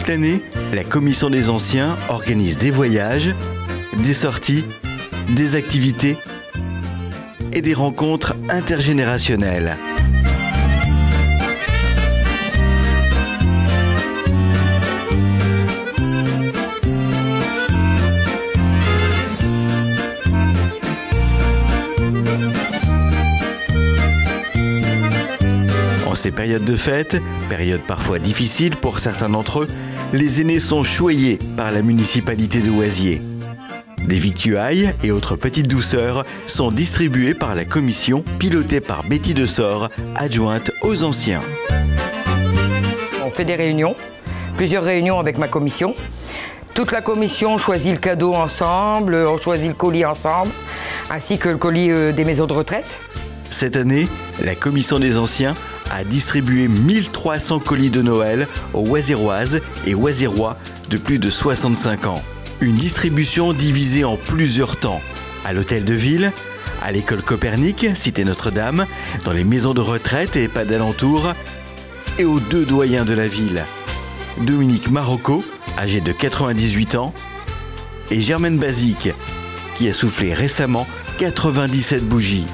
Toute l'année, la Commission des Anciens organise des voyages, des sorties, des activités et des rencontres intergénérationnelles. En ces périodes de fête, périodes parfois difficiles pour certains d'entre eux, les aînés sont choyés par la municipalité de Oisier. Des victuailles et autres petites douceurs sont distribuées par la commission pilotée par Betty Dessort, adjointe aux anciens. On fait des réunions, plusieurs réunions avec ma commission. Toute la commission choisit le cadeau ensemble, on choisit le colis ensemble, ainsi que le colis des maisons de retraite. Cette année, la commission des anciens a distribué 1300 colis de Noël aux Oisiéroises et Oisiérois de plus de 65 ans. Une distribution divisée en plusieurs temps, à l'hôtel de ville, à l'école Copernic, cité Notre-Dame, dans les maisons de retraite et EHPAD d'alentour, et aux deux doyens de la ville, Dominique Marocco, âgé de 98 ans, et Germaine Basique, qui a soufflé récemment 97 bougies.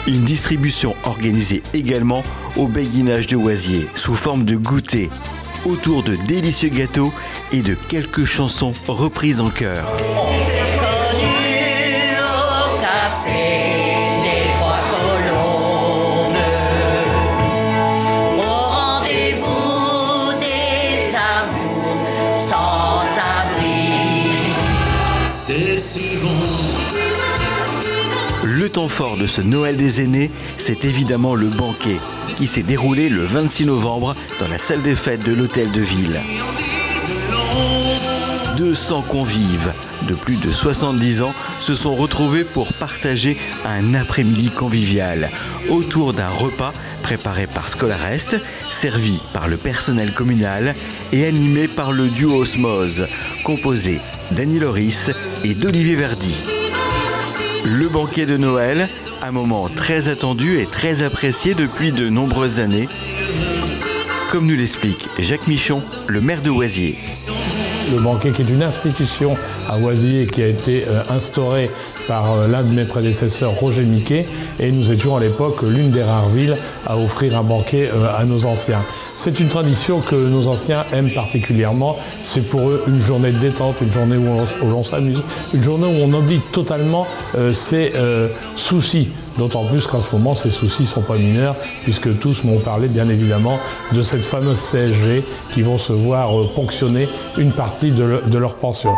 Une distribution organisée également au béguinage de Oisier, sous forme de goûter, autour de délicieux gâteaux et de quelques chansons reprises en chœur. On s'est connus au café des Trois Colonnes, au rendez-vous des amours sans abri. C'est si bon. Le temps fort de ce Noël des aînés, c'est évidemment le banquet, qui s'est déroulé le 26 novembre dans la salle des fêtes de l'hôtel de ville. 200 convives de plus de 70 ans se sont retrouvés pour partager un après-midi convivial autour d'un repas préparé par Scolarest, servi par le personnel communal et animé par le duo Osmose, composé d'Annie Loris et d'Olivier Verdi. Le banquet de Noël, un moment très attendu et très apprécié depuis de nombreuses années, comme nous l'explique Jacques Michon, le maire de Oisier. Le banquet qui est une institution à Oisier qui a été instaurée par l'un de mes prédécesseurs, Roger Miquet, et nous étions à l'époque l'une des rares villes à offrir un banquet à nos anciens. C'est une tradition que nos anciens aiment particulièrement. C'est pour eux une journée de détente, une journée où l'on s'amuse, une journée où on oublie totalement ses soucis. D'autant plus qu'en ce moment, ces soucis ne sont pas mineurs, puisque tous m'ont parlé, bien évidemment, de cette fameuse CSG qui vont se voir ponctionner une partie de leur pension.